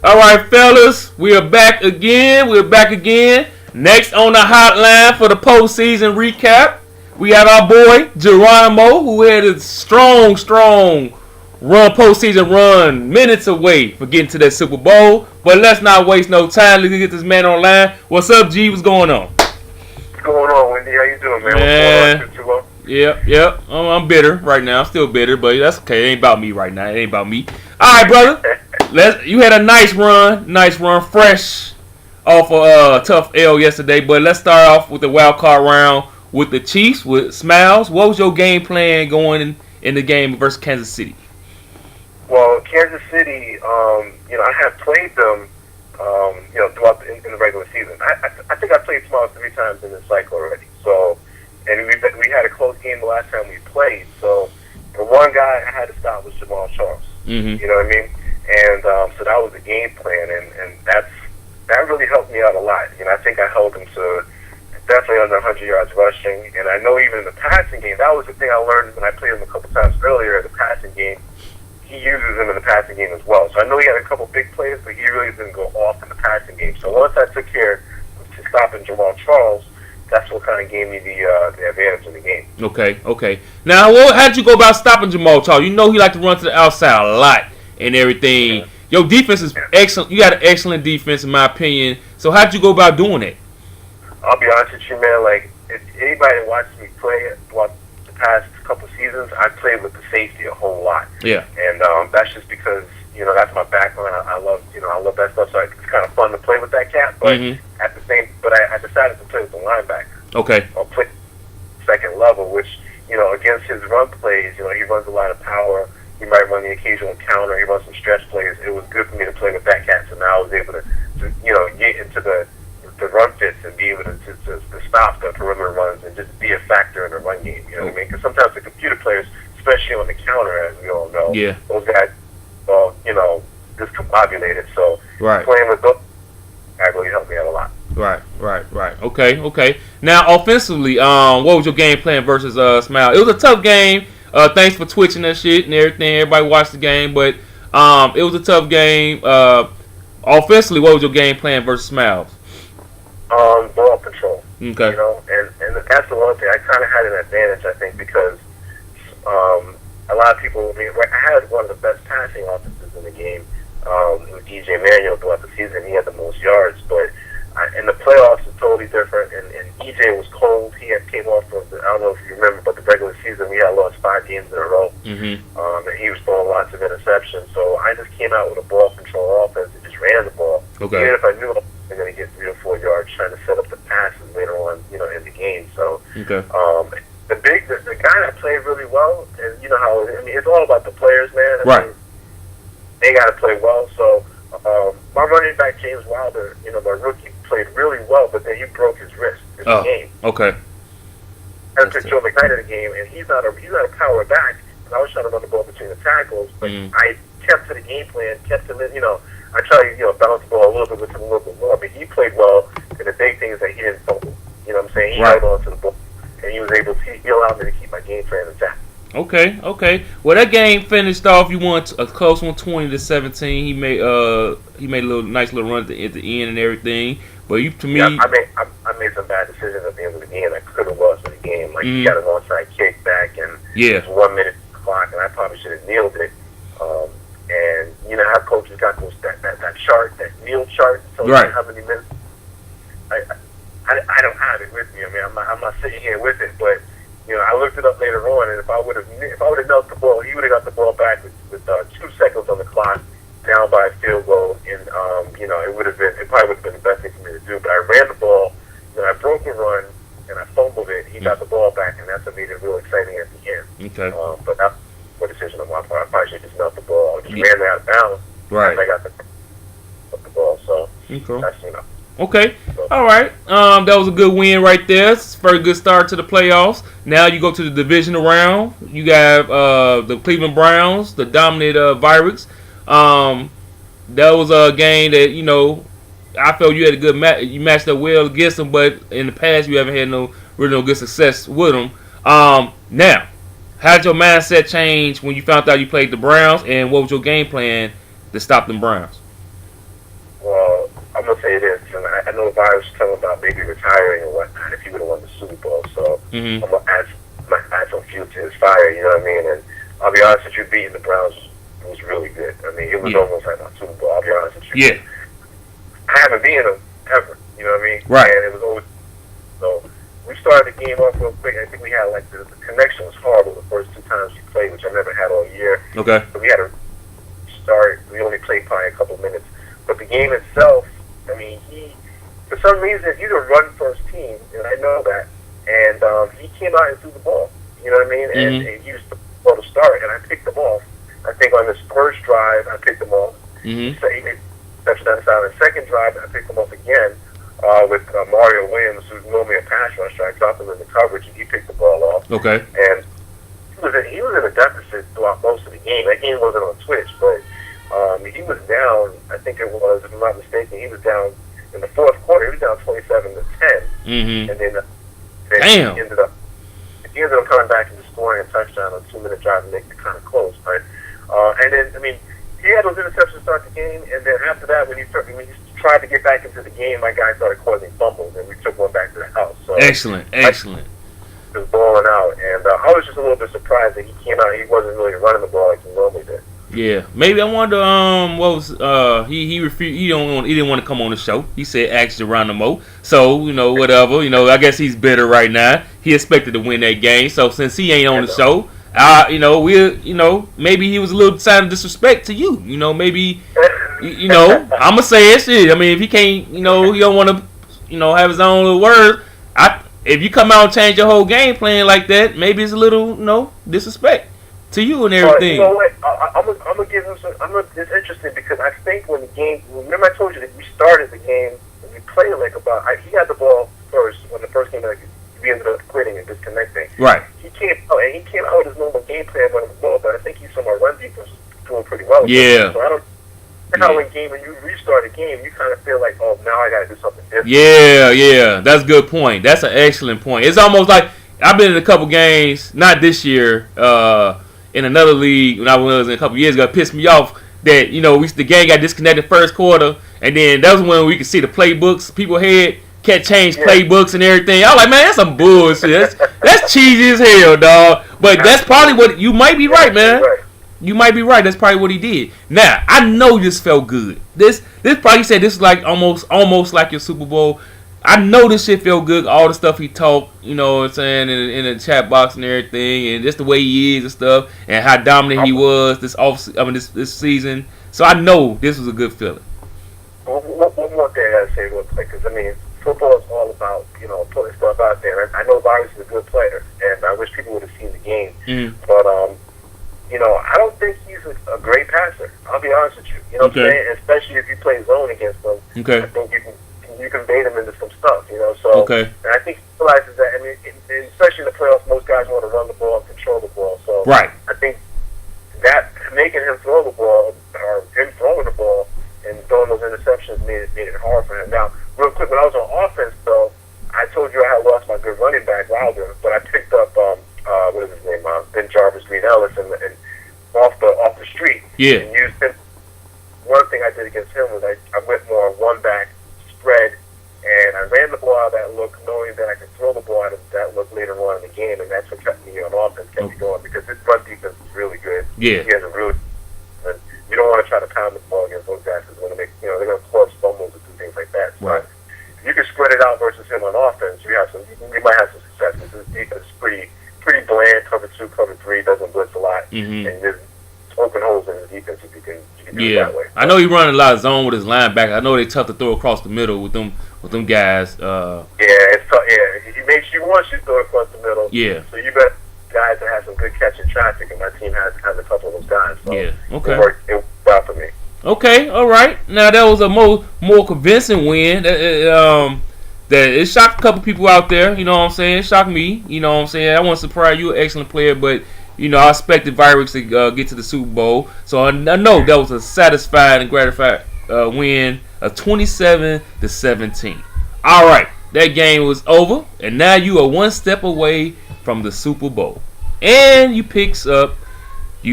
All right, fellas, we are back again. We're back again. Next on the hotline for the postseason recap, we have our boy Geronimo, who had a strong postseason run, minutes away for getting to that Super Bowl. But let's not waste no time. Let's get this man online. What's up, G? What's going on? What's going on, Wendy? How you doing, man? What's going on? Yep. I'm bitter right now. I'm still bitter, but that's okay. It ain't about me right now. It ain't about me. All right, brother. You had a nice run, fresh off a tough L yesterday. But let's start off with the wild card round with the Chiefs, with Smiles. What was your game plan going in the game versus Kansas City? Well, Kansas City, I have played them, throughout in the regular season. I think I played Smiles 3 times in this cycle already. So, and we had a close game the last time we played. So, the one guy I had to stop was Jamal Charles. Mm-hmm. You know what I mean? And so that was the game plan, and that really helped me out a lot. I think I held him to definitely under 100 yards rushing, and I know even in the passing game, that was the thing I learned when I played him a couple times earlier. The passing game, he uses him in the passing game as well. So I know he had a couple big plays, but he really didn't go off in the passing game. So once I took care to stopping Jamal Charles, that's what kind of gave me the advantage in the game. Okay. Now, how did you go about stopping Jamal Charles? You know he liked to run to the outside a lot and everything. Yeah. Your defense is excellent. You got an excellent defense, in my opinion. So how did you go about doing it? I'll be honest with you, man. Like, if anybody that watches me play throughout the past couple seasons, I played with the safety a whole lot. Yeah. And that's just because, that's my background. I love that stuff. So it's kind of fun to play with that cat. But I decided to play with the linebacker. Okay. Or play second level, which, against his run plays, he runs a lot of power. He might run the occasional counter. He runs some stretch plays. It was good for me to play with that cat. So now I was able to get into the run fits and be able to stop the perimeter runs and just be a factor in the run game. You know what I mean? Because sometimes the computer players, especially on the counter, as we all know, those guys, discombobulated. So playing with those guys really helped me out a lot. Right. Okay. Now, offensively, what was your game plan versus Smile? It was a tough game. Thanks for twitching that shit and everything. Everybody watched the game, but it was a tough game. Offensively, what was your game plan versus Smiles? Ball control. Okay. And that's the one thing. I kind of had an advantage, I think, because a lot of people. I had one of the best passing offenses in the game with DJ Manuel throughout the season. He had the most yards, but in the playoffs it's totally different. And EJ was cold. He came off of I don't know if you remember, but the regular season we had lost 5 games in a row. Mm-hmm. And he was throwing lots of interceptions. So I just came out with a ball control offense and just ran the ball. Okay. Even if I knew I was going to get 3 or 4 yards, trying to set up the passes later on, in the game. So the guy that played really well, and you know how it's all about the players, man. Right. They got to play well. So my running back James Wilder, my rookie, played really well, but then he broke his wrist in the game. Okay. I took Joe McKnight in the game, and he's not a power back. And I was trying to run the ball between the tackles, but I kept to the game plan, kept to I tried to balance the ball a little bit with him a little bit more, but he played well. And the big thing is that he didn't fumble. You know what I'm saying? He held on to the ball, and he was able to. He allowed me to keep my game plan intact. Okay. Well, that game finished off. You won a close one, 20-17. He made a nice little run at the end and everything. But to me, I made some bad decisions at the end of the game. I could have lost the game. Like he got an onside kick back, and it was 1 minute clock, and I probably should have kneeled it. And you know how coaches got that chart, that kneel chart, so how many minutes. I don't have it with me. I mean, I'm not sitting here with it, but I looked it up later on, and if I would have knelt the ball, he would have got the ball back with 2 seconds on the clock, down by a field goal, and it probably would have been the best thing for me to do. But I ran the ball, I broke a run, and I fumbled it. He got the ball back, and that's what made it real exciting at the end. Okay. But that's a decision on my part. I probably should have just knelt the ball. I just ran it out of bounds. Right. I got the ball. So that's Okay. All right. That was a good win right there. It's a very good start to the playoffs. Now you go to the divisional round. You got the Cleveland Browns, the dominant Vikings. That was a game that I felt you had a good match. You matched up well against them, but in the past you haven't had no good success with them. Now, how did your mindset change when you found out you played the Browns, and what was your game plan to stop them Browns? know Virus was talking about maybe retiring or whatnot if he would have won the Super Bowl. So I'm gonna add some fuel to his fire. You know what I mean? And I'll be honest with you, beating the Browns was really good. I mean, it was almost like a Super Bowl. I'll be honest with you. Yeah. I haven't beaten them ever. You know what I mean? Right. And it was always so. We started the game off real quick. I think we had like the connection was horrible the first 2 times we played, which I never had all year. Okay. So we had to start. We only played probably a couple minutes, but the game itself. I mean, for some reason he's a run first team, and I know that. And he came out and threw the ball. You know what I mean? And he used the ball to start, and I picked him off. I think on his first drive, I picked him off. So he made touchdown side. The second drive, I picked him off again with Mario Williams, who's normally a pass rusher. I dropped him in the coverage, and he picked the ball off. Okay. And he was in a deficit throughout most of the game. That game wasn't on Twitch, but he was down. I think it was, if I'm not mistaken, he was down in the fourth quarter. He was down 27-10, and then Damn. he ended up coming back and scoring a touchdown on a 2-minute drive and making it kind of close. But and then I mean, he had those interceptions to start the game, and then after that, when he tried to get back into the game, my guy started causing fumbles, and we took one back to the house. So Excellent. He was balling out, and I was just a little bit surprised that he came out. He wasn't really running the ball like he normally did. Yeah, maybe I wonder. What was he refused? He didn't want to come on the show. He said ask Geronimo. So whatever. I guess he's bitter right now. He expected to win that game. So since he ain't on the show, maybe he was a little sign of disrespect to you. Maybe I'm gonna say it. Shit. I mean, if he can't, he don't want to, have his own little words. If you come out and change your whole game plan like that, maybe it's a little, disrespect to you and everything. You know what? I'm gonna give him some. It's interesting because I think when the game. Remember, I told you that we started the game and we played like about. He had the ball first when the first game. We ended up quitting and disconnecting. Right. He came out with his normal game plan running the ball, but I think he saw my run defense doing pretty well. Yeah. So I don't. How when you restart a game, you kind of feel like, oh, now I got to do something different. Yeah, that's a good point. That's an excellent point. It's almost like I've been in a couple games, not this year, in another league when I was in a couple years ago. It pissed me off that the game got disconnected first quarter, and then that was when we could see the playbooks. People can't change playbooks and everything. I was like, man, that's some bullshit. That's cheesy as hell, dog. But that's probably what you might be right, man. You might be right. That's probably what he did. Now, I know this felt good. This probably said this is like almost like your Super Bowl. I know this shit felt good. All the stuff he talked, what I'm saying, in the chat box and everything, and just the way he is and stuff, and how dominant he was this season. So I know this was a good feeling. One more thing I gotta say real quick, because football is all about putting stuff out there. I know Virus is a good player, and I wish people would have seen the game, but I don't think he's a great passer. I'll be honest with you. You know what I'm saying? Especially if you play zone against him. Okay. I think you can bait him into some stuff. So and I think he realizes that. I mean, especially in the playoffs, most guys want to run the ball and control the ball. So right. I think that making him throw the ball or him throwing the ball and throwing those interceptions made it hard for him. Now, real quick, when I was on offense, though, I told you I had lost my good running back Wilder, but I picked up what is his name? Ben Jarvis, Green Ellis, and off the street. Yeah. And used him. One thing I did against him was I went more one back spread, and I ran the ball out of that look, knowing that I could throw the ball out of that look later on in the game, and that's what kept me on offense, kept me going, because his run defense is really good. Yeah. He has a really. And you don't want to try to pound the ball against those guys because they're going to cause fumbles and do things like that. Right. But if you can spread it out versus him on offense, you might have some success because his defense is pretty bland. Cover 2, cover 3, doesn't blitz a lot, and there's open holes in his defense if you can do it that way. I know he running a lot of zone with his linebacker. I know they tough to throw across the middle with them guys. It's tough. Yeah, he wants you to throw across the middle. Yeah. So you got guys that have some good catching traffic, and my team has a couple of those guys. So yeah. Okay. It worked out for me. Okay. All right. Now that was a more convincing win. That it shocked a couple people out there. You know what I'm saying? It shocked me. You know what I'm saying? I wasn't surprised. You're an excellent player, but I expected Virus to get to the Super Bowl. So I know that was a satisfied and gratified win of 27-17. All right, that game was over, and now you are one step away from the Super Bowl. And you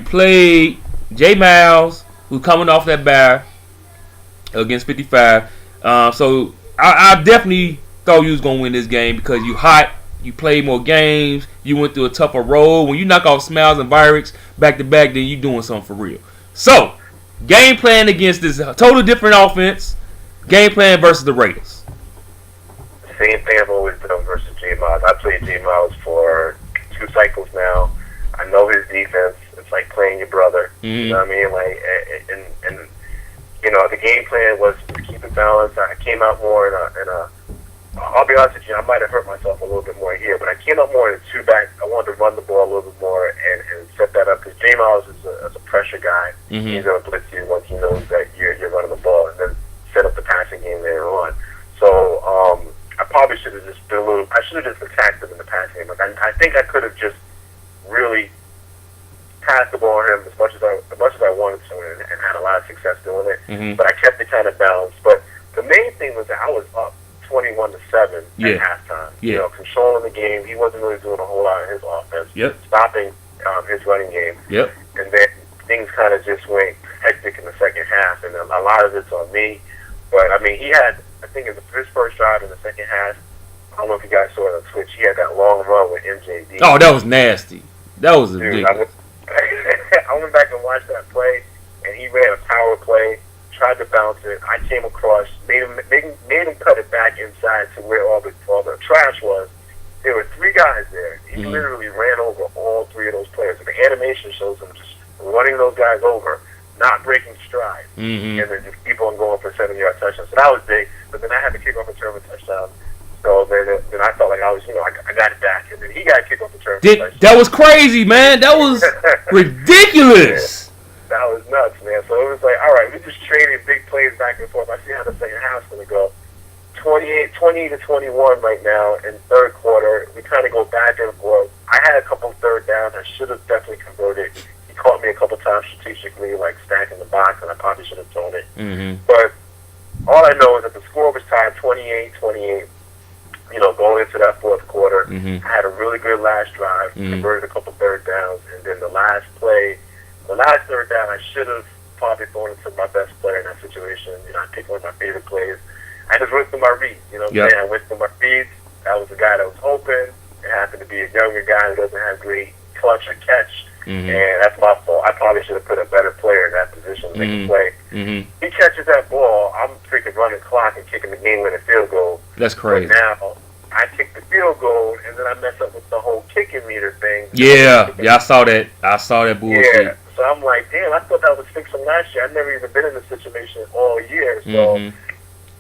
played J Miles, who coming off that bye against 55. So I definitely thought you was gonna win this game because you hot. You played more games. You went through a tougher road. When you knock off Smiles and Vyrex back to back, then you doing something for real. So, game plan against this totally different offense. Game plan versus the Raiders. Same thing I've always done versus J Miles. I played J Miles for 2 cycles now. I know his defense. It's like playing your brother. You know what I mean? Like, and you know, the game plan was to keep it balanced. I came out more in a I'll be honest with you, I might have hurt myself a little bit more here, but I came out more in a 2-back. I wanted to run the ball a little bit more and set that up because J Miles is a pressure guy. He's going to blitz you once he knows that you're running the ball and then set up the passing game later on. So I probably should have just been a little. I should have just attacked him in the passing game. Like I think I could have just really passed the ball on him as much as I wanted to and had a lot of success doing it. But I kept it kind of balanced. But the main thing was that I was up 21-7 at halftime. You know, controlling the game. He wasn't really doing a whole lot in his offense. Stopping his running game. And then things kind of just went hectic in the second half, and a lot of it's on me. But I mean, he had, I think, in his first drive in the second half. I don't know if you guys saw it on Twitch. He had that long run with MJD. Oh, that was nasty. That was ridiculous. I went back and watched that play, and he ran a power play. Tried to bounce it. I came across, made him cut it back inside to where all the trash was. There were 3 guys there. He literally ran over all 3 of those players. And the animation shows him just running those guys over, not breaking stride, and then just keep on going for 7-yard touchdowns. So that was big. But then I had to kick off a return touchdown. So then I felt like I was, I got it back. And then he got to kick off the return touchdown. That was crazy, man. That was ridiculous. That was nuts, man. So it was like, all right, we just traded big plays back and forth. I see how the second half's going to go. 20-21 right now in third quarter. We kind of go back and forth. I had a couple third downs. I should have definitely converted. He caught me a couple times strategically, like stacking the box, and I probably should have thrown it. But all I know is that the score was tied 28-28. Going into that fourth quarter, I had a really good last drive, converted a couple third downs, and then the last third down, I should have probably thrown it to my best player in that situation. I picked one of my favorite plays. I just went through my reads. I went through my reads. That was the guy that was open. It happened to be a younger guy who doesn't have great clutch or catch, and that's my fault. I probably should have put a better player in that position to make a play. He catches that ball. I'm freaking running clock and kicking the game-winning field goal. That's crazy. But now I kick the field goal, and then I mess up with the whole kicking meter thing. Yeah, I saw that. I saw that bullshit. Yeah. So I'm like, damn, I thought that was fixed from last year. I've never even been in this situation all year. So,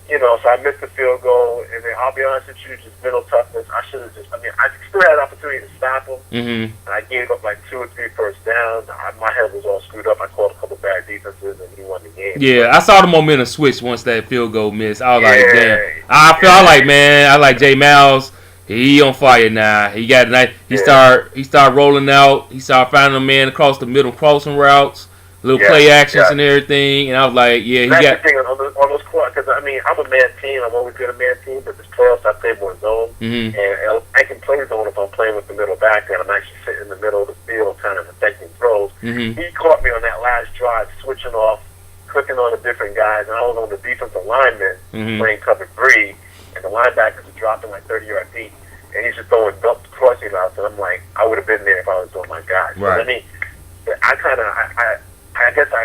so I missed the field goal. And then I'll be honest with you, just mental toughness. I should have I still had an opportunity to stop him. And I gave up like 2 or 3 first downs. My head was all screwed up. I called a couple bad defenses, and he won the game. Yeah, I saw the momentum switch once that field goal missed. I was like, damn. I felt like, man, I like J Miles. He on fire now. He got nice. He start rolling out. He started finding a man across the middle, crossing routes, little play actions and everything. And I was like, he That's got. the thing on those quarters, because I'm a man team. I'm always good at man team, but this playoffs I play more zone, and I can play zone if I'm playing with the middle back, and I'm actually sitting in the middle of the field, kind of affecting throws. He caught me on that last drive, switching off, clicking on the different guys, and I was on the defensive lineman playing cover 3. And the linebackers are dropping like 30 yards deep, and he's just throwing crossing routes. And I'm like, I would have been there if I was doing my guy. So Right. I mean, I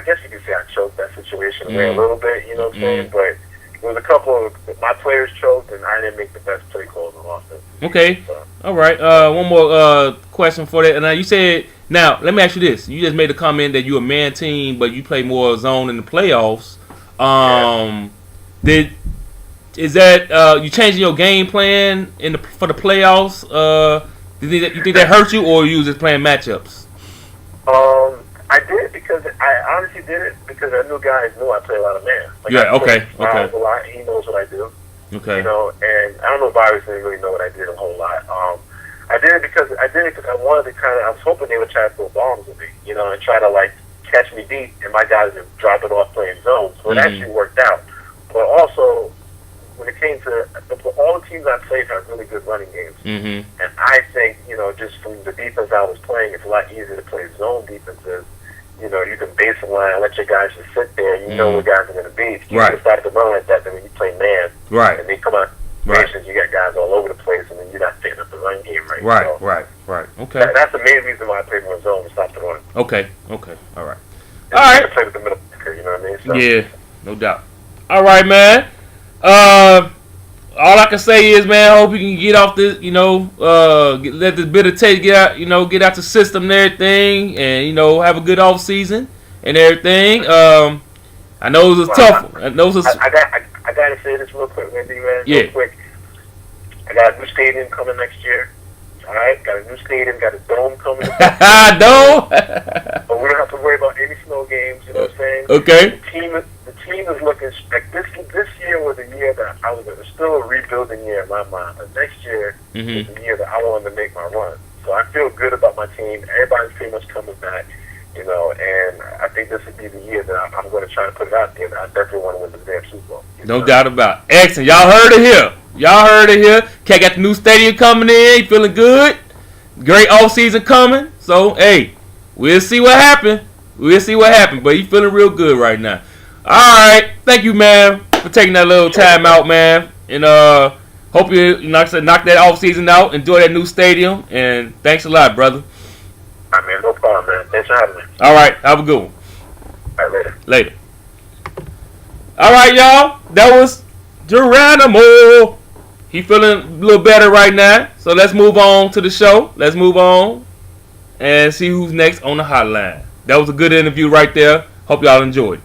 guess you could say I choked that situation away a little bit. You know what I'm saying? But there was a couple of my players choked, and I didn't make the best play calls on offense. Okay. So. All right. One more question for that. And you said, now let me ask you this: you just made a comment that you're a man team, but you play more zone in the playoffs. Is that you changing your game plan for the playoffs? You think that hurt you, or you was just playing matchups? I did it because I honestly did it because I knew guys knew I play a lot of man. Like Okay. A lot. He knows what I do. Okay. And I don't know if Virus didn't really know what I did a whole lot. I did it because I wanted to I was hoping they would try to throw bombs at me, and try to catch me deep, and my guys would drop it off playing zones. So it actually worked out. But also, when it came to all the teams I played had really good running games. And I think, just from the defense I was playing, it's a lot easier to play zone defenses. You can base the line, let your guys just sit there, you know what guys are going to be. If you start to run like that, then when you play man, and they come Okay. That's the main reason why I played more zone to stop the run. Okay. Okay. All right. And All I right. can play with the middle blocker, you know what I mean? So, Yeah. No doubt. All right, man. All I can say is, man, I hope you can get off this, let this bitter taste get out, get out the system and everything, and have a good off season and everything. I know it was a tough one. I know it was. I got to say this real quick, Wendy, man. Yeah. Real quick. I got a new stadium coming next year. All right, got a new stadium, got a dome coming. Dome. But we don't have to worry about any snow games. You know what I'm saying? Okay. The team is looking like this year was a year that it was still a rebuilding year in my mind. But next year is the year that I wanted to make my run. So I feel good about my team. Everybody's pretty much coming back. And I think this would be the year that I'm going to try to put it out there. That I definitely want to win the damn Super Bowl. No doubt about it. Excellent. Y'all heard it here. Cat got the new stadium coming in. He feeling good. Great off season coming. So, hey, we'll see what happens. But he feeling real good right now. All right. Thank you, man, for taking that little time out, man. And hope you, like I said, knock that off season out. Enjoy that new stadium. And thanks a lot, brother. All right, man. No problem, man. Thanks for having me. All right. Have a good one. All right, Later. All right, y'all. That was Geronimo. He feeling a little better right now. So let's move on to the show. Let's move on and see who's next on the hotline. That was a good interview right there. Hope y'all enjoyed it.